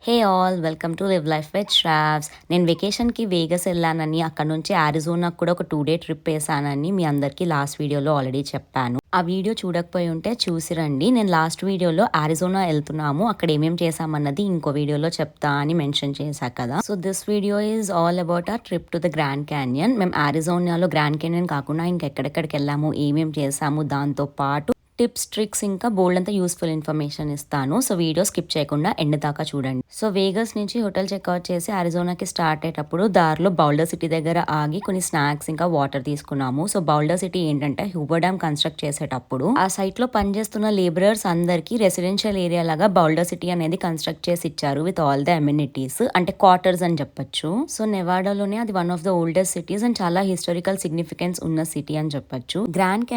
Hey all welcome to live life with Shravs. నేను వెకేషన్కి Vegas వెళ్ళానని, అక్కడ నుంచి ఆరిజోనాకు కూడా ఒక 2 డే ట్రిప్ వేసానని మీ అందరికీ లాస్ట్ వీడియోలో ఆల్రెడీ చెప్పాను. ఆ వీడియో చూడకపోయి ఉంటే చూసి రండి. నేను లాస్ట్ వీడియోలో ఆరిజోనా వెళ్తున్నాము, అక్కడ ఏమేం చేసామన్నది ఇంకో వీడియోలో చెప్తా అని మెన్షన్ చేశా కదా. So this video is all about a trip to the grand canyon. మేము ఆరిజోనాలో గ్రాండ్ క్యానియన్ కాకుండా ఇంకెక్కడెక్కడికి వెళ్ళాము, ఏమేం చేసాము, దాంతో పాటు టిప్స్, ట్రిక్స్ ఇంకా బోల్డ్ అంతా యూస్ఫుల్ ఇన్ఫర్మేషన్ ఇస్తాను. సో వీడియో స్కిప్ చేయకుండా ఎండ్ దాకా చూడండి. సో వేగస్ నుంచి హోటల్ చెక్అవుట్ చేసి అరిజోనాకి స్టార్ట్ అయ్యేటప్పుడు దారిలో బౌల్డర్ సిటీ దగ్గర ఆగి కొన్ని స్నాక్స్ ఇంకా వాటర్ తీసుకున్నాము. సో బౌల్డర్ సిటీ ఏంటంటే హూబర్ డ్యామ్ కన్స్ట్రక్ట్ చేసేటప్పుడు ఆ సైట్ లో పనిచేస్తున్న లేబరర్స్ అందరికి రెసిడెన్షియల్ ఏరియా లాగా బౌల్డర్ సిటీ అనేది కన్స్ట్రక్ట్ చేసి ఇచ్చారు విత్ ఆల్ ద అమ్యూనిటీస్, అంటే క్వార్టర్స్ అని చెప్పొచ్చు. సో నెవాడాలోనే అది one of the oldest cities and చాలా హిస్టారికల్ సిగ్నిఫికెన్స్ ఉన్న సిటీ అని చెప్పొచ్చు. Grand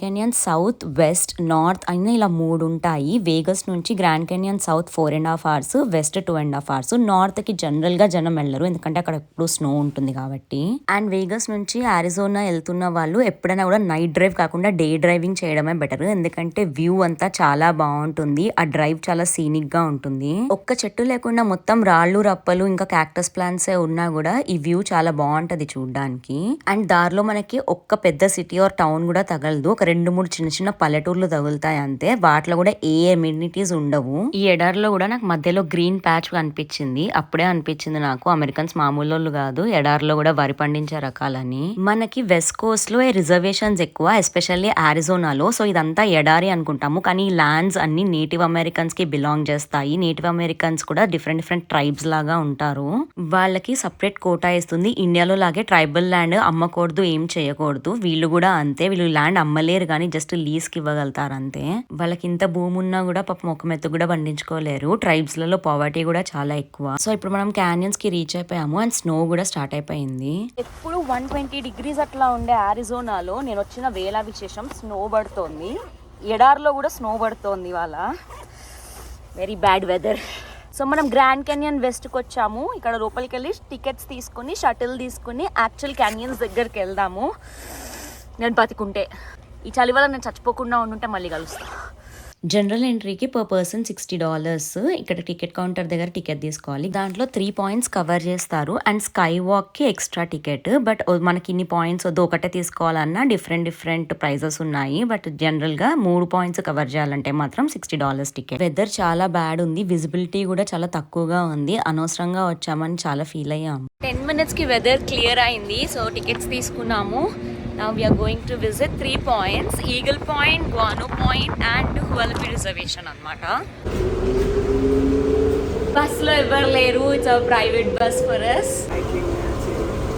canyon south, west, north అయినా ఇలా 3 ఉంటాయి. వేగస్ నుంచి grand canyon south 4.5 hours, west 2.5 hours. North కి జనరల్ గా జనం వెళ్ళరు, ఎందుకంటే అక్కడ ఎప్పుడు స్నో ఉంటుంది కాబట్టి. అండ్ వేగస్ నుంచి అరిజోనా వెళ్తున్న వాళ్ళు ఎప్పుడైనా కూడా నైట్ డ్రైవ్ కాకుండా డే డ్రైవింగ్ చేయడమే బెటర్, ఎందుకంటే వ్యూ అంతా చాలా బాగుంటుంది. ఆ డ్రైవ్ చాలా సీనిక్ గా ఉంటుంది. ఒక్క చెట్టు లేకుండా మొత్తం రాళ్ళు, రప్పలు ఇంకా క్యాక్టస్ ప్లాంట్స్ ఉన్నా కూడా ఈ వ్యూ చాలా బాగుంటది చూడడానికి. అండ్ దారిలో మనకి ఒక్క పెద్ద సిటీ ఆర్ టౌన్ కూడా తగలదు, ఒక 2-3 చిన్న చిన్న పల్లెటూర్లు తగులుతాయి అంతే. వాటిలో కూడా ఏ ఎమ్యూనిటీస్ ఉండవు. ఈ ఎడారిలో కూడా నాకు మధ్యలో గ్రీన్ ప్యాచ్ అనిపించింది. అప్పుడే అనిపించింది నాకు అమెరికన్స్ మామూలు కాదు, ఎడారిలో కూడా వరి పండించే రకాలని. మనకి వెస్ట్ కోస్ట్ లో రిజర్వేషన్స్ ఎక్కువ, ఎస్పెషల్లీ ఆరిజోనాలో. సో ఇదంతా ఎడారి అనుకుంటాము, కానీ ఈ ల్యాండ్స్ అన్ని నేటివ్ అమెరికన్స్ కి బిలాంగ్ చేస్తాయి. నేటివ్ అమెరికన్స్ కూడా డిఫరెంట్ ట్రైబ్స్ లాగా ఉంటారు. వాళ్ళకి సపరేట్ కోటా ఇస్తుంది. ఇండియాలో లాగే ట్రైబల్ ల్యాండ్ అమ్మకూడదు, ఏం చేయకూడదు. వీళ్ళు కూడా అంతే, వీళ్ళు ల్యాండ్ అమ్మలేరు కానీ జస్ట్ లీజ్ కి ఇవ్వగలుగుతారు అంతే. వాళ్ళకి ఇంత భూమి ఉన్నా కూడా పాపం ఒక మెత్తు కూడా పండించుకోలేరు. ట్రైబ్స్ లలో పావర్టీ కూడా చాలా ఎక్కువ. సో ఇప్పుడు మనం క్యానియన్స్ కి రీచ్ అయిపోయాము అండ్ స్నో కూడా స్టార్ట్ అయిపోయింది. ఎప్పుడు 120 degrees అట్లా ఉండే ఆరిజోనాలో నేను వచ్చిన వేళ విశేషం స్నో పడుతోంది. ఎడార్లో కూడా స్నో పడుతోంది ఇవాళ. Very bad weather. సో మనం గ్రాండ్ క్యానియన్ వెస్ట్కి వచ్చాము. ఇక్కడ లోపలికి వెళ్ళి టికెట్స్ తీసుకుని షటిల్ తీసుకుని యాక్చువల్ క్యానియన్స్ దగ్గరికి వెళ్దాము. నేను బతికుంటే, ఈ చలి వల్ల నేను చచ్చిపోకుండా ఉండుంటే మళ్ళీ కలుస్తా. జనరల్ ఎంట్రీకి పర్ పర్సన్ $60. ఇక్కడ టికెట్ కౌంటర్ దగ్గర టికెట్ తీసుకోవాలి. దాంట్లో 3 points కవర్ చేస్తారు అండ్ స్కై వాక్ కి ఎక్స్ట్రా టికెట్. బట్ మనకి ఇన్ని పాయింట్స్ వద్దు, ఒకటే తీసుకోవాలన్నా డిఫరెంట్ ప్రైజెస్ ఉన్నాయి. బట్ జనరల్ గా 3 points కవర్ చేయాలంటే మాత్రం $60 టికెట్. వెదర్ చాలా బ్యాడ్ ఉంది, విజిబిలిటీ కూడా చాలా తక్కువగా ఉంది. అనవసరంగా వచ్చామని చాలా ఫీల్ అయ్యాం. 10 minutes కి వెదర్ క్లియర్ అయింది. సో టికెట్స్ తీసుకున్నాము. Now we are going to visit 3 points: Eagle Point, Guano Point and Hualapi Reservation అన్నమాట. బస్ లో ఎవరు లేరు, it's a private bus for us.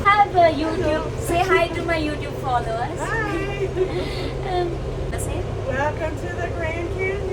Have a YouTube. Say hi to my YouTube followers. Hi. Say welcome to the Grand Canyon.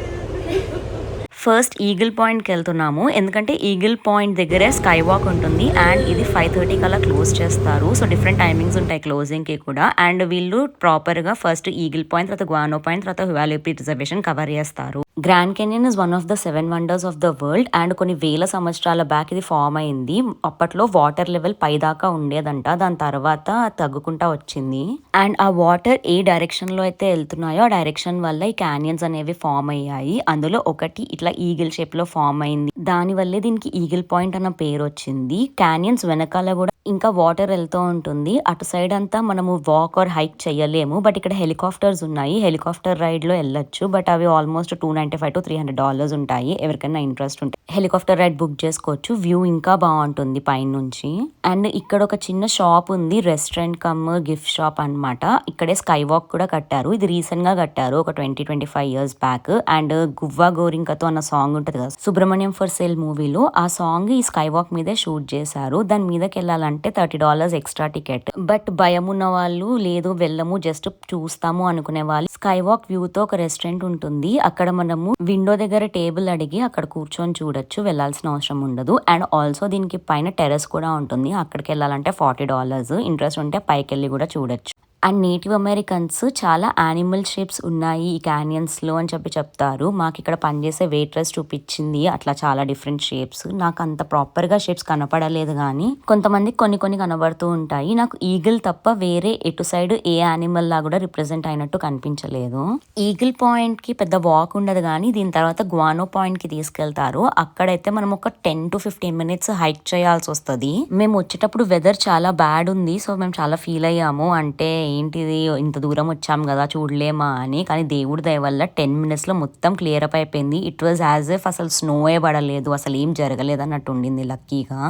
First eagle పాయింట్కి వెళ్తున్నాము, ఎందుకంటే eagle point దగ్గరే sky walk ఉంటుంది and ఇది 5:30 కల్లా క్లోజ్ చేస్తారు. సో డిఫరెంట్ టైమింగ్స్ ఉంటాయి క్లోజింగ్కి కూడా. అండ్ వీళ్ళు ప్రాపర్గా ఫస్ట్ ఈగిల్ పాయింట్, తర్వాత గ్వానో పాయింట్, తర్వాత హ్యువాలిపి రిజర్వేషన్ కవర్ చేస్తారు. Grand canyon is one of the 7 wonders of the world and కొన్ని వేల సంవత్సరాల బ్యాక్ ఇది ఫామ్ అయింది. అప్పట్లో వాటర్ లెవెల్ పైదాకా ఉండేదంట, దాని తర్వాత తగ్గుకుంటా వచ్చింది. అండ్ ఆ వాటర్ ఏ డైరెక్షన్ లో అయితే వెళ్తున్నాయో ఆ డైరెక్షన్ వల్ల ఈ క్యానియన్స్ అనేవి ఫామ్ అయ్యాయి. అందులో ఒకటి ఇట్లా ఈగిల్ షేప్ లో ఫామ్ అయింది, దాని వల్లే దీనికి ఈగిల్ పాయింట్ అన్న పేరు వచ్చింది. క్యానియన్స్ వెనకాల కూడా ఇంకా వాటర్ వెళ్తూ ఉంటుంది. అటు సైడ్ అంతా మనము వాక్ ఆర్ హైక్ చేయలేము, బట్ ఇక్కడ హెలికాప్టర్స్ ఉన్నాయి. హెలికాప్టర్ రైడ్ లో వెళ్ళొచ్చు, బట్ అవి ఆల్మోస్ట్ $295 to $300 ఉంటాయి. ఎవరికైనా ఇంట్రెస్ట్ ఉంటే హెలికాప్టర్ రైడ్ బుక్ చేసుకోవచ్చు. వ్యూ ఇంకా బాగుంటుంది పైన నుంచి. అండ్ ఇక్కడ ఒక చిన్న షాప్ ఉంది, రెస్టారెంట్ కమ్ గిఫ్ట్ షాప్ అన్నమాట. ఇక్కడే స్కై వాక్ కూడా కట్టారు. ఇది రీసెంట్ గా కట్టారు, ఒక 20-25 years బ్యాక్. అండ్ గువ్వా గోరింకతో అన్న సాంగ్ ఉంటుంది కదా సుబ్రహ్మణ్యం ఫర్ సేల్ మూవీలో, ఆ సాంగ్ ఈ స్కై వాక్ మీదే షూట్ చేశారు. దాని మీదకి వెళ్ళాలంటే $30 ఎక్స్ట్రా టికెట్. బట్ భయం ఉన్న వాళ్ళు, లేదు వెళ్ళము జస్ట్ చూస్తాము అనుకునే వాళ్ళు, స్కై వాక్ వ్యూ తో ఒక రెస్టారెంట్ ఉంటుంది. అక్కడ మనము విండో దగ్గర టేబుల్ అడిగి అక్కడ కూర్చొని చూడొచ్చు, వెళ్లాల్సిన అవసరం ఉండదు. అండ్ ఆల్సో దీనికి పైన టెర్రస్ కూడా ఉంటుంది, అక్కడికి వెళ్ళాలంటే $40. ఇంట్రెస్ట్ ఉంటే పైకి వెళ్ళి కూడా చూడొచ్చు. అండ్ నేటివ్ అమెరికన్స్ చాలా యానిమల్ షేప్స్ ఉన్నాయి ఈ క్యానియన్స్లో అని చెప్తారు. మాకు ఇక్కడ పనిచేసే వెయిట్రెస్ చూపించింది అట్లా చాలా డిఫరెంట్ షేప్స్. నాకు అంత ప్రాపర్గా షేప్స్ కనపడలేదు, కానీ కొంతమందికి కొన్ని కొన్ని కనబడుతూ ఉంటాయి. నాకు ఈగిల్ తప్ప వేరే ఎటు సైడ్ ఏ యానిమల్ లా కూడా రిప్రజెంట్ అయినట్టు కనిపించలేదు. ఈగిల్ పాయింట్ కి పెద్ద వాక్ ఉండదు, కానీ దీని తర్వాత గ్వానో పాయింట్ కి తీసుకెళ్తారు. అక్కడైతే మనం ఒక 10 to 15 minutes హైక్ చేయాల్సి వస్తుంది. మేము వచ్చేటప్పుడు వెదర్ చాలా బ్యాడ్ ఉంది, సో మేము చాలా ఫీల్ అయ్యాము. అంటే ఏంటిది ఇంత దూరం వచ్చాం కదా చూడలేమా అని. కానీ దేవుడి దయ వల్ల 10 minutes లో మొత్తం క్లియర్ అప్ అయిపోయింది. ఇట్ వాజ్ యాజ్ ఇఫ్ అసలు స్నోయే పడలేదు, అసలు ఏం జరగలేదు అన్నట్టు ఉండింది లక్కీగా.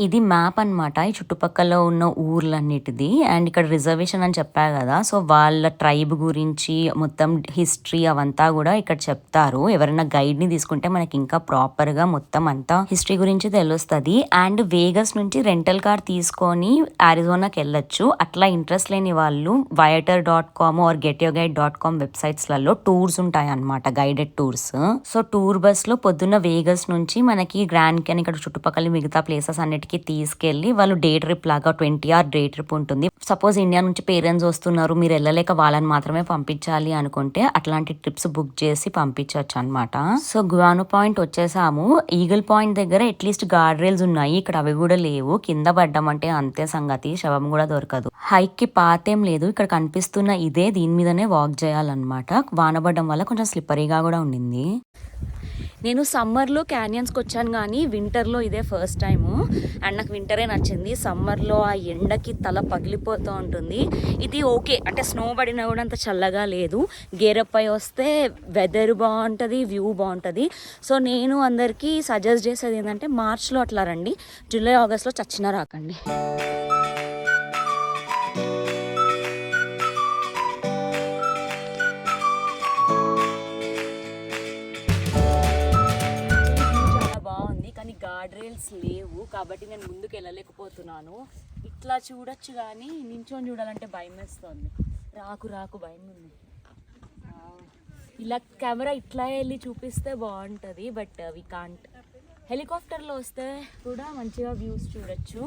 ఇది మ్యాప్ అన్నమాట ఈ చుట్టుపక్కల ఉన్న ఊర్లన్నిటిది. అండ్ ఇక్కడ రిజర్వేషన్ అని చెప్పా కదా, సో వాళ్ళ ట్రైబ్ గురించి మొత్తం హిస్టరీ అవంతా కూడా ఇక్కడ చెప్తారు. ఎవరైనా గైడ్ ని తీసుకుంటే మనకి ఇంకా ప్రాపర్ గా మొత్తం అంతా హిస్టరీ గురించి తెలుస్తుంది. అండ్ వేగస్ నుంచి రెంటల్ కార్ తీసుకొని అరిజోనాకి వెళ్ళొచ్చు. అట్లా ఇంట్రెస్ట్ లేని వాళ్ళు viator.com ఆర్ getyourguide.com వెబ్సైట్స్ లలో టూర్స్ ఉంటాయి అన్నమాట, guided tours. So tour bus లో పొద్దున్న వేగస్ నుంచి మనకి గ్రాండ్ క్యాన్ ఇక్కడ చుట్టుపక్కల మిగతా ప్లేసెస్ అన్నిటికీ తీసుకెళ్లి వాళ్ళు డే ట్రిప్ లాగా 20 hour డే ట్రిప్ ఉంటుంది. సపోజ్ ఇండియా నుంచి పేరెంట్స్ వస్తున్నారు, మీరు వెళ్ళలేక వాళ్ళని మాత్రమే పంపించాలి అనుకుంటే అట్లాంటి ట్రిప్స్ బుక్ చేసి పంపించవచ్చు అనమాట. సో గ్వానో పాయింట్ వచ్చేసాము. ఈగిల్ పాయింట్ దగ్గర అట్లీస్ట్ గార్డ్ రైల్స్ ఉన్నాయి, ఇక్కడ అవి కూడా లేవు. కింద పడ్డామంటే అంతే సంగతి, శవం కూడా దొరకదు. హైక్ కి పాతేం లేదు, ఇక్కడ కనిపిస్తున్న ఇదే, దీని మీదనే వాక్ చేయాలన్నమాట. వాన పడడం వల్ల కొంచెం స్లిప్పరీగా కూడా ఉండింది. నేను సమ్మర్లో క్యానియన్స్కి వచ్చాను, కానీ వింటర్లో ఇదే ఫస్ట్ టైము. అండ్ నాకు వింటరే నచ్చింది. సమ్మర్లో ఆ ఎండకి తల పగిలిపోతూ ఉంటుంది. ఇది ఓకే, అంటే స్నో పడినా కూడా అంత చల్లగా లేదు. గేరప్ అయి వస్తే వెదర్ బాగుంటుంది, వ్యూ బాగుంటుంది. సో నేను అందరికీ సజెస్ట్ చేసేది ఏంటంటే మార్చ్లో అట్లా రండి, జూలై ఆగస్ట్లో చచ్చినా రాకండి. గార్డ్ రైల్స్ లేవు కాబట్టి నేను ముందుకు వెళ్ళలేకపోతున్నాను. ఇట్లా చూడొచ్చు, కానీ నించొని చూడాలంటే భయం వేస్తుంది. రాకు భయం ఉంది. ఇలా కెమెరా ఇట్లా వెళ్ళి చూపిస్తే బాగుంటుంది, బట్ వి కాంట్. హెలికాప్టర్లో వస్తే కూడా మంచిగా వ్యూస్ చూడొచ్చు,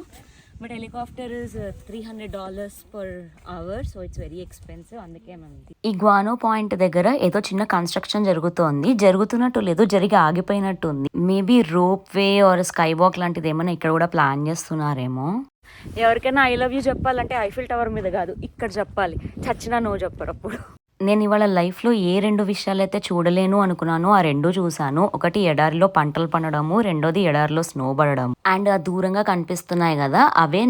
but helicopter is $300 per hour, so it's very expensive. అందుకే మంది ఈ గ్వానో పాయింట్ దగ్గర ఏదో చిన్న కన్స్ట్రక్షన్ జరుగుతున్నట్టు లేదు, జరిగి ఆగిపోయినట్టు ఉంది. Maybe rope way or sky walk లాంటిది ఏమైనా ఇక్కడ కూడా ప్లాన్ చేస్తున్నారేమో. ఎవరికైనా ఐ లవ్ యూ చెప్పాలంటే ఐఫిల్ టవర్ మీద కాదు, ఇక్కడ చెప్పాలి. చచ్చినా నో చెప్పరు అప్పుడు. నేను ఇవాళ లైఫ్లో ఏ 2 విషయాలు అయితే చూడలేను అనుకున్నానో ఆ 2 చూశాను. ఒకటి ఎడారిలో పంటలు పండడము, రెండోది ఎడారిలో స్నో పడడం. అండ్ ఆ దూరంగా కనిపిస్తున్నాయి కదా, అవే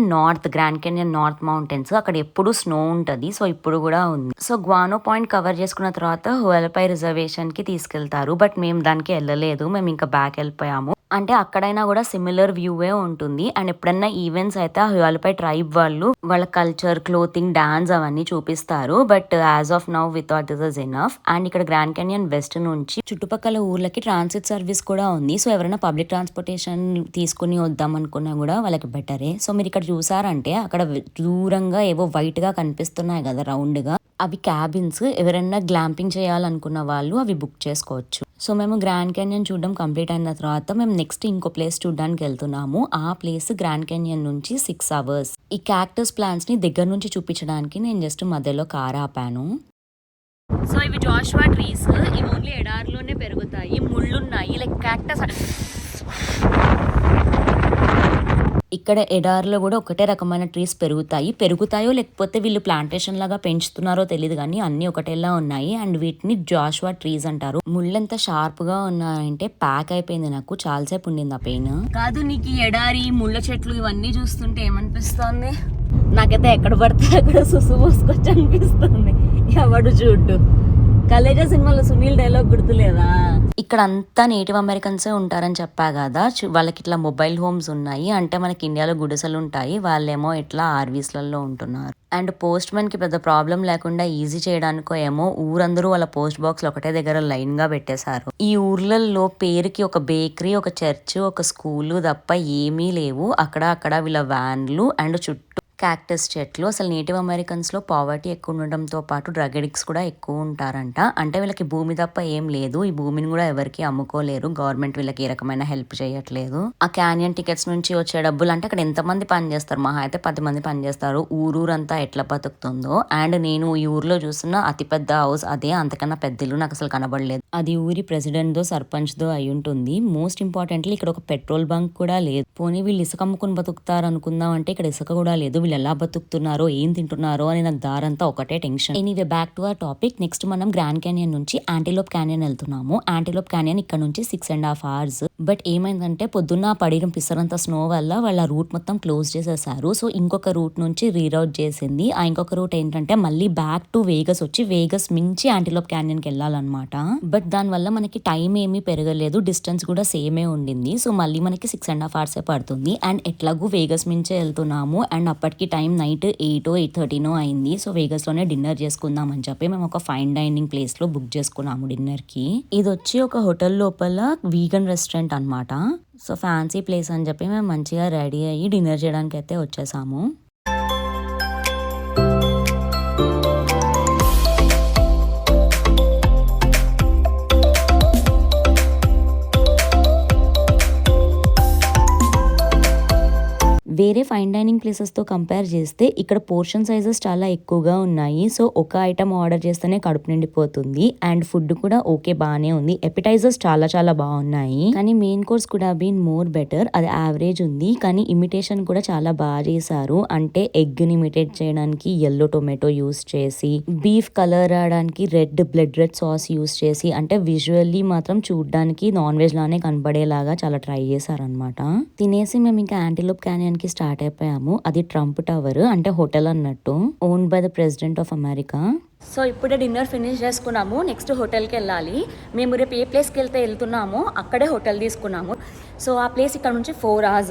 గ్రాండ్ కెన్యన్ నార్త్ మౌంటైన్స్. అక్కడ ఎప్పుడు స్నో ఉంటుంది, సో ఇప్పుడు కూడా ఉంది. సో గ్వానో పాయింట్ కవర్ చేసుకున్న తర్వాత హుయల్పై రిజర్వేషన్ కి తీసుకెళ్తారు, బట్ మేము దానికి వెళ్ళలేదు. మేము ఇంకా బ్యాక్ వెళ్ళిపోయాము. అంటే అక్కడైనా కూడా సిమిలర్ వ్యూవే ఉంటుంది. అండ్ ఎప్పుడన్నా ఈవెంట్స్ అయితే హుయల్పై ట్రైబ్ వాళ్ళు వాళ్ళ కల్చర్, క్లోతింగ్, డాన్స్ అవన్నీ చూపిస్తారు. But as of now we thought this is enough. And ఇక్కడ గ్రాండ్ కెన్యన్ వెస్ట్ నుంచి చుట్టుపక్కల ఊర్లకి ట్రాన్సిట్ సర్వీస్ కూడా ఉంది. సో ఎవరైనా పబ్లిక్ ట్రాన్స్పోర్టేషన్ తీసుకుని వద్దాం అనుకున్నా కూడా వాళ్ళకి బెటరే. సో మీరు ఇక్కడ చూసారంటే అక్కడ దూరంగా ఏవో వైట్ గా కనిపిస్తున్నాయి కదా రౌండ్ గా, అవి క్యాబిన్స్. ఎవరైనా గ్లాంపింగ్ చేయాలనుకున్న వాళ్ళు అవి బుక్ చేసుకోవచ్చు. సో మేము గ్రాండ్ కెన్యన్ చూడడం కంప్లీట్ అయిన తర్వాత మేము నెక్స్ట్ ఇంకో ప్లేస్ చూడడానికి వెళ్తున్నాము. ఆ ప్లేస్ గ్రాండ్ కెన్యన్ నుంచి 6 hours. ఈ క్యాక్టస్ ప్లాంట్స్ ని దగ్గర నుంచి చూపించడానికి నేను జస్ట్ మధ్యలో కార్ ఆపాను. సో ఇవి జాషువా ట్రీస్, ఇవి ఓన్లీ ఎడారిలోనే పెరుగుతాయి. ముళ్ళున్నాయి, లైక్ క్యాక్టస్. ఇక్కడ ఎడారిలో కూడా ఒకటే రకమైన ట్రీస్ పెరుగుతాయో లేకపోతే వీళ్ళు ప్లాంటేషన్ లాగా పెంచుతున్నారో తెలియదు, కానీ అన్ని ఒకటేలా ఉన్నాయి. అండ్ వీటిని జాషువా ట్రీస్ అంటారు. ముళ్ళెంత షార్ప్ గా ఉన్నాయంటే ప్యాక్ అయిపోయింది, నాకు చాలాసేపు ఉండింది ఆ పెయిన్. కాదు, నీకు ఈ ఎడారి, ముళ్ళ చెట్లు ఇవన్నీ చూస్తుంటే ఏమనిపిస్తుంది? నాకైతే ఎక్కడ పడితే అక్కడ సుసు పోసుకొచ్చి అనిపిస్తుంది. ఎవడు చూడ్డు. కలేజా సినిమాలో సునీల్ డైలాగ్ గుర్తులేదా? ఇక్కడ అంతా నేటివ్ అమెరికన్సే ఉంటారని చెప్పా కదా. వాళ్ళకి ఇట్లా మొబైల్ హోమ్స్ ఉన్నాయి. అంటే మనకి ఇండియాలో గుడిసెలు ఉంటాయి, వాళ్ళేమో ఇట్లా ఆర్వీస్లలో ఉంటున్నారు. అండ్ పోస్ట్ మ్యాన్ కి పెద్ద ప్రాబ్లం లేకుండా ఈజీ చేయడానికో ఏమో ఊరందరూ వాళ్ళ పోస్ట్ బాక్స్ ఒకటే దగ్గర లైన్ గా పెట్టేశారు. ఈ ఊర్లలో పేరుకి ఒక బేకరీ, ఒక చర్చ్, ఒక స్కూల్ తప్ప ఏమీ లేవు. అక్కడ వీళ్ళ వ్యాన్లు అండ్ చుట్టూ క్యాక్టస్ చెట్లు. అసలు నేటివ్ అమెరికన్స్లో పావర్టీ ఎక్కువ ఉండడంతో పాటు డ్రగ్ అడిక్ట్స్ కూడా ఎక్కువ ఉంటారంట. అంటే వీళ్ళకి భూమి తప్ప ఏం లేదు, ఈ భూమిని కూడా ఎవరికి అమ్ముకోలేరు, గవర్నమెంట్ వీళ్ళకి ఏ రకమైన హెల్ప్ చేయట్లేదు. ఆ క్యానియన్ టికెట్స్ నుంచి వచ్చే డబ్బులు అంటే అక్కడ ఎంతమంది పని చేస్తారు, మహా అయితే 10 మంది పని చేస్తారు. ఊరూరంతా ఎట్లా బతుకుతుందో. అండ్ నేను ఈ ఊర్లో చూస్తున్న అతిపెద్ద హౌస్ అదే, అంతకన్నా పెద్ద ఇల్లు నాకు అసలు కనబడలేదు. అది ఊరి ప్రెసిడెంట్ దో సర్పంచ్ దో అయి ఉంటుంది. మోస్ట్ ఇంపార్టెంట్లీ ఇక్కడ ఒక పెట్రోల్ బంక్ కూడా లేదు. పోనీ వీళ్ళు ఇసుక అమ్ముకుని బతుకుతారు అనుకుందాం అంటే ఇక్కడ ఇసుక కూడా లేదు. వీళ్ళు ఎలా బతుకుతున్నారో ఏం తింటున్నారో అని నాకు దారంతా ఒకటే tension. Anyway back to our topic. Next మనం గ్రాండ్ క్యానియన్ నుంచి యాంటీలోప్ క్యానియన్ వెళ్తున్నాము. యాంటీలోప్ క్యానియన్ ఇక్కడ నుంచి 6.5 hours. బట్ ఏమైందంటే పొద్దున్న పడిన పిసరంత స్నో వల్ల వాళ్ళ రూట్ మొత్తం క్లోజ్ చేసేసారు. సో ఇంకొక రూట్ నుంచి రీరౌట్ చేసింది. ఆ ఇంకొక రూట్ ఏంటంటే మళ్ళీ బ్యాక్ టు వేగస్ వచ్చి వేగస్ మించి యాంటీలోప్ క్యానియన్ కి వెళ్ళాలన్నమాట. బట్ దాని వల్ల మనకి టైం ఏమీ పెరగలేదు, డిస్టెన్స్ కూడా సేమే ఉండింది. సో మళ్ళీ మనకి 6.5 hours పడుతుంది. అండ్ ఎట్లాగూ వేగస్ మించే వెళ్తున్నాము. అండ్ అప్పటికి టైం నైట్ 8:30 అయింది. సో వేగస్ లోనే డిన్నర్ చేసుకుందాం అని చెప్పి మేము ఒక ఫైన్ డైనింగ్ ప్లేస్ లో బుక్ చేసుకున్నాము డిన్నర్ కి. ఇది వచ్చి ఒక హోటల్ లోపల వీగన్ రెస్టారెంట్ అన్నమాట. సో ఫ్యాన్సీ ప్లేస్ అని చెప్పి మేము మంచిగా రెడీ అయ్యి డిన్నర్ చేయడానికి అయితే వచ్చేసాము. వేరే ఫైన్ డైనింగ్ ప్లేసెస్తో కంపేర్ చేస్తే ఇక్కడ పోర్షన్ సైజెస్ చాలా ఎక్కువగా ఉన్నాయి. సో ఒక ఐటమ్ ఆర్డర్ చేస్తేనే కడుపు నిండిపోతుంది. అండ్ ఫుడ్ కూడా ఓకే బాగానే ఉంది. ఎపిటైజర్స్ చాలా చాలా బాగున్నాయి. కానీ మెయిన్ కోర్స్ కూడా బీన్ మోర్ బెటర్. అది యావరేజ్ ఉంది. కానీ ఇమిటేషన్ కూడా చాలా బాగా చేశారు. అంటే ఎగ్ ని ఇమిటేట్ చేయడానికి ఎల్లో టొమాటో యూస్ చేసి, బీఫ్ కలర్ రావడానికి రెడ్ సాస్ యూస్ చేసి, అంటే విజువల్లీ మాత్రం చూడడానికి నాన్ వెజ్ లానే కనబడేలాగా చాలా ట్రై చేశారనమాట. తినేసి మేము ఇంకా యాంటీలోప్ క్యానియన్ కి స్టార్ట్ అయిపోయాము. అది ట్రంప్ టవర్, అంటే హోటల్ అన్నట్టు, own by the president of America. So ఇప్పుడే డిన్నర్ ఫినిష్ చేసుకున్నాము. నెక్స్ట్ హోటల్కి వెళ్ళాలి. మేము రేపు ఏ ప్లేస్కి వెళ్తున్నామో అక్కడే హోటల్ తీసుకున్నాము. సో ఆ ప్లేస్ ఇక్కడ నుంచి 4 hours.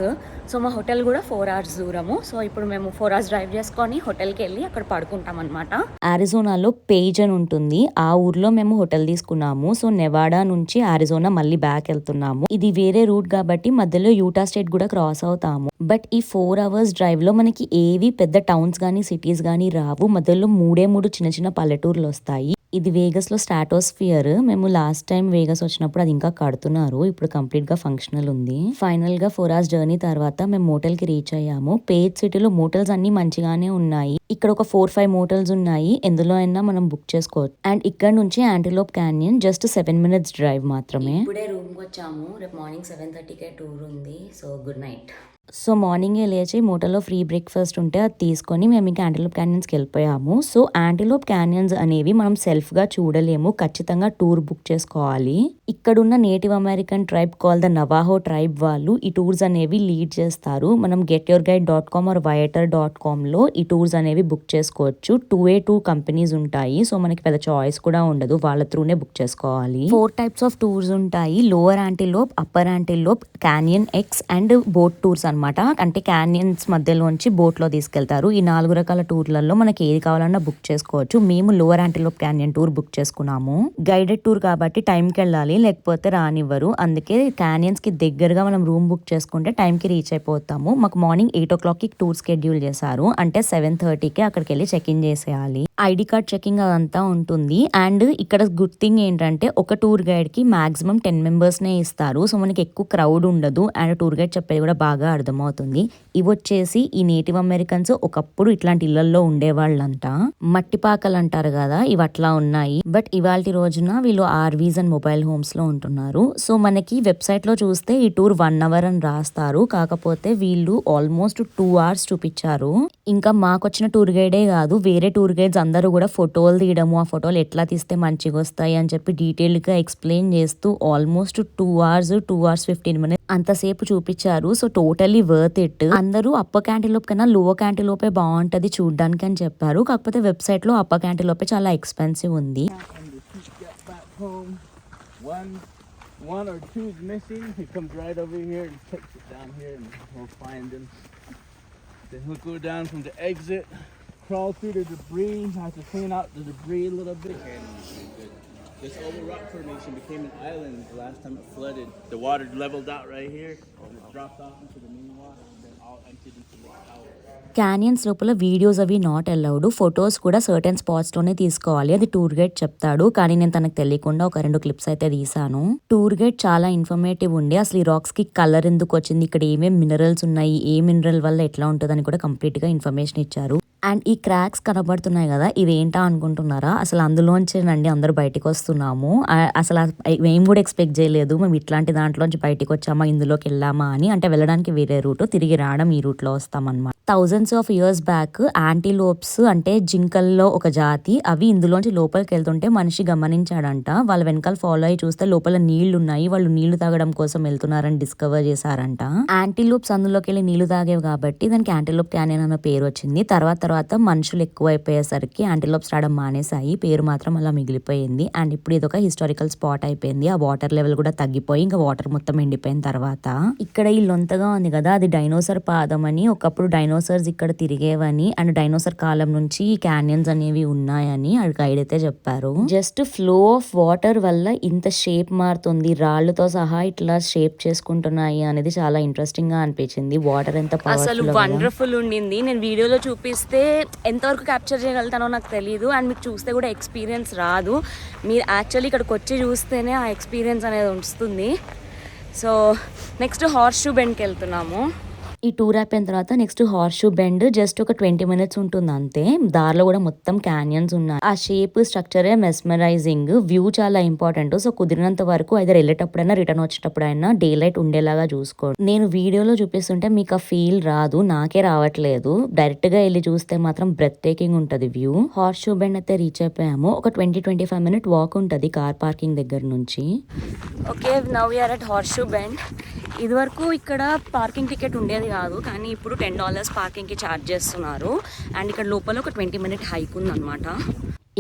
సో మా హోటల్ కూడా 4 hours దూరము. సో ఇప్పుడు మేము 4 hours డ్రైవ్ చేసుకొని హోటల్కి వెళ్ళి అక్కడ పడుకుంటాం అనమాట. ఆరిజోనాలో పేజ్ అని ఉంటుంది, ఆ ఊర్లో మేము హోటల్ తీసుకున్నాము. సో నెవాడా నుంచి ఆరిజోనా మళ్ళీ బ్యాక్ వెళ్తున్నాము. ఇది వేరే రూట్ కాబట్టి మధ్యలో యూటా స్టేట్ కూడా క్రాస్ అవుతాము. బట్ ఈ 4 hours డ్రైవ్ లో మనకి ఏవి పెద్ద టౌన్స్ గానీ సిటీస్ గానీ రావు. మధ్యలో 3 చిన్న చిన్న పల్లెటూర్లు వస్తాయి. ఇది వేగస్ లో స్ట్రాటోస్ఫియర్. మేము లాస్ట్ టైం వేగస్ వచ్చినప్పుడు అది ఇంకా కడుతున్నారు, ఇప్పుడు కంప్లీట్ గా ఫంక్షనల్ ఉంది. ఫైనల్ గా 4 hours జర్నీ తర్వాత మేము మోటల్ కి రీచ్ అయ్యాము. పేజ్ సిటీలో మోటల్స్ అన్ని మంచిగానే ఉన్నాయి. ఇక్కడ ఒక 4-5 మోటల్స్ ఉన్నాయి, ఎందులో అయినా మనం బుక్ చేసుకోవచ్చు. అండ్ ఇక్కడ నుంచి antelope canyon just 7 minutes drive మాత్రమే. ఇప్పుడే రూమ్ కి వచ్చాము. రేపు మార్నింగ్ 7:30కే టూర్ ఉంది. So good night. సో మార్నింగే లేచి మోటల్లో ఫ్రీ బ్రేక్ఫాస్ట్ ఉంటే అది తీసుకొని మేము ఇంకా యాంటీలోప్ క్యానియన్స్కి వెళ్ళిపోయాము. సో యాంటీలోప్ క్యానియన్స్ అనేవి మనం సెల్ఫ్గా చూడలేము, ఖచ్చితంగా టూర్ బుక్ చేసుకోవాలి. ఇక్కడున్న native American tribe call the Navajo tribe వాళ్ళు ఈ టూర్స్ అనేవి లీడ్ చేస్తారు. మనం getyourguide.com or viator.comలో ఈ టూర్స్ అనేవి బుక్ చేసుకోవచ్చు. 2A2 కంపెనీస్ ఉంటాయి. సో మనకి పెద్ద చాయిస్ కూడా ఉండదు, వాళ్ళ త్రూనే బుక్ చేసుకోవాలి. 4 types ఆఫ్ టూర్స్ ఉంటాయి: lower antelope, upper antelope, canyon X and boat tours అనమాట. అంటే క్యానియన్స్ మధ్యలోంచి బోట్ లో తీసుకెళ్తారు. ఈ 4 రకాల టూర్లలో మనకి ఏది కావాలన్నా బుక్ చేసుకోవచ్చు. మేము lower antelope canyon tour book చేసుకున్నాము. గైడెడ్ టూర్ కాబట్టి టైంకి వెళ్ళాలి, లేకపోతే రానివ్వరు. అందుకే క్యానియన్స్ కి దగ్గరగా మనం రూమ్ బుక్ చేసుకుంటే టైం కి రీచ్ అయిపోతాము. మాకు మార్నింగ్ 8 o'clock కి టూర్ షెడ్యూల్ చేశారు. అంటే 7:30కి అక్కడికి వెళ్ళి చెక్ ఇన్ చేసేయాలి. ఐడి కార్డ్ చెకింగ్ అదంతా ఉంటుంది. అండ్ ఇక్కడ గుడ్ థింగ్ ఏంటంటే ఒక టూర్ గైడ్ కి మాక్సిమం 10 members నే ఇస్తారు. సో మనకి ఎక్కువ క్రౌడ్ ఉండదు. అండ్ టూర్ గైడ్ చెప్పేది కూడా బాగా అర్థమవుతుంది. ఇవి వచ్చేసి ఈ నేటివ్ అమెరికన్స్ ఒకప్పుడు ఇట్లాంటి ఇళ్లలో ఉండేవాళ్ళంట. మట్టి పాకలు అంటారు కదా, ఇవి అట్లా ఉన్నాయి. బట్ ఇవాళ రోజున వీళ్ళు ఆర్వీస్ అండ్ మొబైల్ హోమ్స్ లో ఉంటున్నారు. సో మనకి వెబ్సైట్ లో చూస్తే ఈ టూర్ 1 hour అని రాస్తారు. కాకపోతే వీళ్ళు ఆల్మోస్ట్ 2 hours చూపించారు. ఇంకా మాకొచ్చిన టూర్ గైడే కాదు, వేరే టూర్ గైడ్స్ అందరూ కూడా ఫోటోలు తీయడము, ఆ ఫోటోలు ఎట్లా తీస్తే మంచిగా వస్తాయి అని చెప్పి డీటెయిల్ గా ఎక్స్ప్లెయిన్ చేస్తూ ఆల్మోస్ట్ 2 hours 15 minutes అంతసేపు చూపించారు. So totally worth it. అందరూ అప్పర్ క్యాంటిలోప్ కన్నా లోవర్ క్యాంటిలోపే బాగుంటది చూడడానికి అని చెప్పారు. కాకపోతే వెబ్సైట్ లో అప్పర్ క్యాంటిలోపే చాలా ఎక్స్పెన్సివ్ ఉంది. One or two is missing. He comes right over here and takes it down here, and we'll find him. Then he'll go down from the exit, crawl through the debris. Have to clean out the debris a little bit. This oval rock formation became an island the last time it flooded. The water leveled out right here, and it dropped off into the main water, and then all emptied into Lake Powell. Canyons లోపల videos అవి not allowed, photos కూడా certain స్పాట్స్లోనే తీసుకోవాలి, అది tour guide చెప్తాడు. కానీ నేను తనకు తెలియకుండా ఒక 2 క్లిప్స్ అయితే తీసాను. టూర్ గైడ్ చాలా ఇన్ఫర్మేటివ్ ఉండి అసలు ఈ రాక్స్ కి కలర్ ఎందుకు వచ్చింది, ఇక్కడ ఏమేమి మినరల్స్ ఉన్నాయి, ఏ మినరల్ వల్ల ఎట్లా ఉంటుందని కూడా కంప్లీట్ గా ఇన్ఫర్మేషన్ ఇచ్చారు. అండ్ ఈ క్రాక్స్ కనబడుతున్నాయి కదా, ఇవేంటా అనుకుంటున్నారా? అసలు అందులోంచేనండి అందరూ బయటకు వస్తున్నాము. అసలు మేము కూడా ఎక్స్పెక్ట్ చేయలేదు, మేము ఇట్లాంటి దాంట్లోంచి బయటకు వచ్చామా, ఇందులోకి వెళ్ళామా అని. అంటే వెళ్ళడానికి వేరే రూట్, తిరిగి రావడం ఈ రూట్లో వస్తామన్నమాట. థౌజండ్స్ ఆఫ్ ఇయర్స్ బ్యాక్ యాంటీలోప్స్ అంటే జింకల్లో ఒక జాతి, అవి ఇందులోంచి లోపలికి వెళ్తుంటే మనిషి గమనించాడంట. వాళ్ళ వెనకాల ఫాలో అయ్యి చూస్తే లోపల నీళ్లు ఉన్నాయి, వాళ్ళు నీళ్లు తాగడం కోసం వెళ్తున్నారని డిస్కవర్ చేశారంట. యాంటీలోప్స్ అందులోకి వెళ్ళి నీళ్లు తాగేవి కాబట్టి దానికి యాంటీలోప్ క్యానియన్ అన్న పేరు వచ్చింది. తర్వాత మనుషులు ఎక్కువైపోయేసరికి యాంటీలోప్స్ రావడం మానేసాయి, పేరు మాత్రం అలా మిగిలిపోయింది. అండ్ ఇప్పుడు ఇది ఒక హిస్టారికల్ స్పాట్ అయిపోయింది. ఆ వాటర్ లెవెల్ కూడా తగ్గిపోయి ఇంకా వాటర్ మొత్తం ఎండిపోయిన తర్వాత ఇక్కడ ఈ లొంతగా ఉంది కదా, అది డైనోసర్ పాదం అని. ఒకప్పుడు డైనోసర్స్ ఇక్కడ తిరిగేవని అండ్ డైనోసర్ కాలం నుంచి ఈ క్యానియన్స్ అనేవి ఉన్నాయని గైడ్ అయితే చెప్పారు. జస్ట్ ఫ్లో ఆఫ్ వాటర్ వల్ల ఇంత షేప్ మారుతుంది, రాళ్లతో సహా ఇట్లా షేప్ చేసుకుంటున్నాయి అనేది చాలా ఇంట్రెస్టింగ్ గా అనిపించింది. వాటర్ ఎంత అసలు వండర్ఫుల్ ఉండింది. నేను వీడియోలో చూపిస్తే ఎంతవరకు క్యాప్చర్ చేయగలుగుతానో నాకు తెలియదు, అండ్ మీకు చూస్తే కూడా ఎక్స్పీరియన్స్ రాదు. మీరు యాక్చువల్లీ ఇక్కడికి వచ్చి చూస్తేనే ఆ ఎక్స్పీరియన్స్ అనేది వస్తుంది. సో నెక్స్ట్ హార్స్ షూ బెండ్కి వెళ్తున్నాము. ఈ టూర్ అయిపోయిన తర్వాత next horse shoe bend just ఒక 20 మినిట్స్ ఉంటుంది అంతే. దారిలో కూడా మొత్తం క్యానియన్స్ ఉన్నాయి. ఆ షేప్ స్ట్రక్చరే మెస్మరైజింగ్, వ్యూ చాలా ఇంపార్టెంట్. సో కుదిరినంత వరకు అయితే వెళ్ళేటప్పుడైనా రిటర్న్ వచ్చేటప్పుడైనా డే లైట్ ఉండేలాగా చూసుకోండి. నేను వీడియోలో చూపిస్తుంటే మీకు ఆ ఫీల్ రాదు, నాకే రావట్లేదు. డైరెక్ట్ గా వెళ్ళి చూస్తే మాత్రం బ్రెత్ టేకింగ్ ఉంటుంది వ్యూ. హార్స్ షూ బెండ్ అయితే రీచ్ అయిపోయాము. ఒక 20-25 మినిట్ వాక్ ఉంటుంది కార్ పార్కింగ్ దగ్గర నుంచి. Okay, now we are at Horseshoe Bend. ఇది వరకు ఇక్కడ పార్కింగ్ టికెట్ ఉండేది కాదు, కానీ ఇప్పుడు $10 పార్కింగ్కి ఛార్జ్ చేస్తున్నారు. అండ్ ఇక్కడ లోపల ఒక 20 మినిట్ హైక్ ఉందన్నమాట.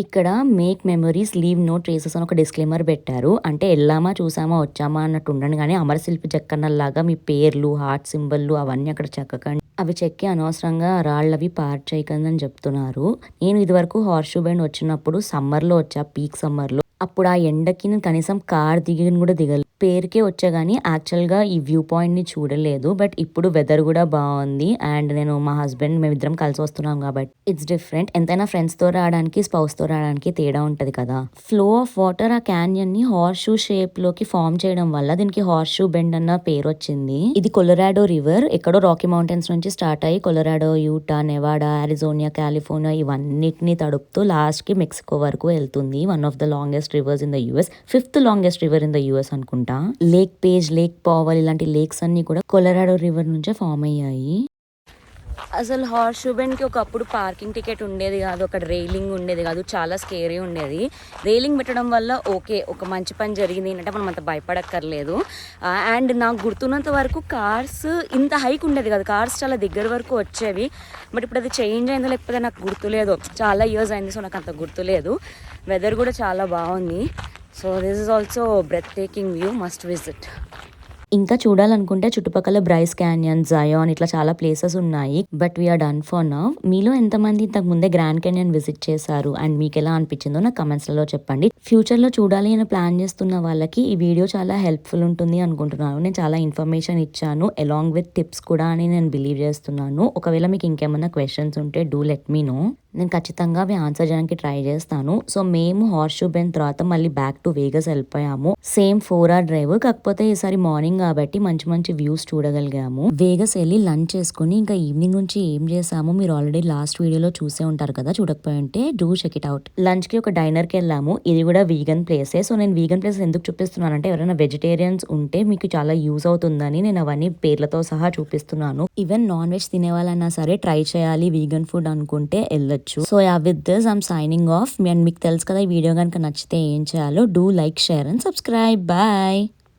ఇక్కడ make memories leave no traces అని ఒక డిస్క్లైమర్ పెట్టారు. అంటే వెళ్ళామా చూసామా వచ్చామా అన్నట్టు ఉండండి, కానీ అమరశిల్పి చెక్కనల్లాగా మీ పేర్లు, హార్ట్ సింబల్లు అవన్నీ అక్కడ చెక్కకండి. అవి చెక్కి అనవసరంగా రాళ్ళవి పార్ట్ చేయకండి అని చెప్తున్నారు. నేను ఇదివరకు హార్స్ షూ బెండ్ వచ్చినప్పుడు సమ్మర్లో వచ్చా, పీక్ సమ్మర్లో. అప్పుడు ఆ ఎండకి నేను కనీసం కార్ దిగిన కూడా దిగలేదు, పేరుకే వచ్చా కానీ యాక్చువల్గా ఈ వ్యూ పాయింట్ని చూడలేదు. బట్ ఇప్పుడు వెదర్ కూడా బాగుంది అండ్ నేను మా హస్బెండ్ మేమిద్దరం కలిసి వస్తున్నాం కాబట్టి ఇట్స్ డిఫరెంట్. ఎంతైనా ఫ్రెండ్స్తో రావడానికి స్పౌస్తో రావడానికి తేడా ఉంటుంది కదా. ఫ్లో ఆఫ్ వాటర్ ఆ క్యానియన్ని హార్స్ షూ షేప్లోకి ఫామ్ చేయడం వల్ల దీనికి హార్స్ షూ బెండ్ అన్న పేరు వచ్చింది. ఇది కొలరాడో రివర్ ఎక్కడో రాకీ మౌంటైన్స్ నుంచి స్టార్ట్ అయ్యి కొలరాడో, యూటా, నెవాడా, అరిజోనియా, కాలిఫోర్నియా ఇవన్నిటిని తడుపుతూ లాస్ట్కి మెక్సికో వరకు వెళ్తుంది. One of the longest rivers in the US, 5th longest river in the US అనుకుంటా. లేక్ పేజ్, లేక్ పావల్ ఇలాంటి లేక్స్ అన్ని కూడా కొలరాడో రివర్ నుంచే ఫామ్ అయ్యాయి. అసలు హార్స్ షూ బెండ్కి ఒకప్పుడు పార్కింగ్ టికెట్ ఉండేది కాదు, అక్కడ రైలింగ్ ఉండేది కాదు, చాలా స్కేరీ ఉండేది. రైలింగ్ పెట్టడం వల్ల ఓకే, ఒక మంచి పని జరిగింది అంటే మనం అంత భయపడక్కర్లేదు. అండ్ నాకు గుర్తున్నంత వరకు కార్స్ ఇంత హైక్ ఉండేది కాదు, కార్స్ చాలా దగ్గర వరకు వచ్చేవి. బట్ ఇప్పుడు అది చేంజ్ అయిందో లేకపోతే నాకు గుర్తులేదు, చాలా ఇయర్స్ అయింది, సో నాకు అంత గుర్తులేదు. వెదర్ కూడా చాలా బాగుంది. So this is also breathtaking view, must visit. ఇంకా చూడాలనుకుంటే చుట్టుపక్కల బ్రైస్ క్యానియన్, జయాన్ ఇట్లా చాలా ప్లేసెస్ ఉన్నాయి. But we're done for now. మీలో ఎంతమంది ఇంతకు ముందే గ్రాండ్ క్యానియన్ విజిట్ చేశారు అండ్ మీకు ఎలా అనిపించిందో నాకు కమెంట్స్లలో చెప్పండి. ఫ్యూచర్లో చూడాలి అని ప్లాన్ చేస్తున్న వాళ్ళకి ఈ వీడియో చాలా హెల్ప్ఫుల్ ఉంటుంది అనుకుంటున్నాను. నేను చాలా ఇన్ఫర్మేషన్ ఇచ్చాను అలాంగ్ విత్ టిప్స్ కూడా అని నేను బిలీవ్ చేస్తున్నాను. ఒకవేళ మీకు ఇంకేమైనా క్వశ్చన్స్ ఉంటే డూ లెట్ మీ నో, నేను ఖచ్చితంగా అవి ఆన్సర్ చేయడానికి ట్రై చేస్తాను. సో మేము హార్స్ షూ బెండ్ తర్వాత మళ్ళీ బ్యాక్ టు వేగస్ వెళ్ళిపోయాము. సేమ్ 4-hour డ్రైవ్, కాకపోతే ఈసారి మార్నింగ్ కాబట్టి మంచి మంచి వ్యూస్ చూడగలిగాము. వేగస్ వెళ్ళి లంచ్ చేసుకుని ఇంకా ఈవినింగ్ నుంచి ఏం చేసాము మీరు ఆల్రెడీ లాస్ట్ వీడియోలో చూసే ఉంటారు కదా, చూడకపోయి ఉంటే do check it out. Lunch కి ఒక డైనర్ కి వెళ్ళాము, ఇది కూడా వీగన్ ప్లేసే. సో నేను వీగన్ ప్లేసెస్ ఎందుకు చూపిస్తున్నానంటే ఎవరైనా వెజిటేరియన్స్ ఉంటే మీకు చాలా యూజ్ అవుతుందని నేను అవన్నీ పేర్లతో సహా చూపిస్తున్నాను. ఈవెన్ నాన్ వెజ్ తినే వాళ్ళైనా సరే ట్రై చేయాలి వీగన్ ఫుడ్ అనుకుంటే వెళ్ళొచ్చు. So with this I'm signing off. మీకు తెలుసు కదా ఈ వీడియో కనుక నచ్చితే ఏం చేయాలో, do like, share and subscribe. Bye.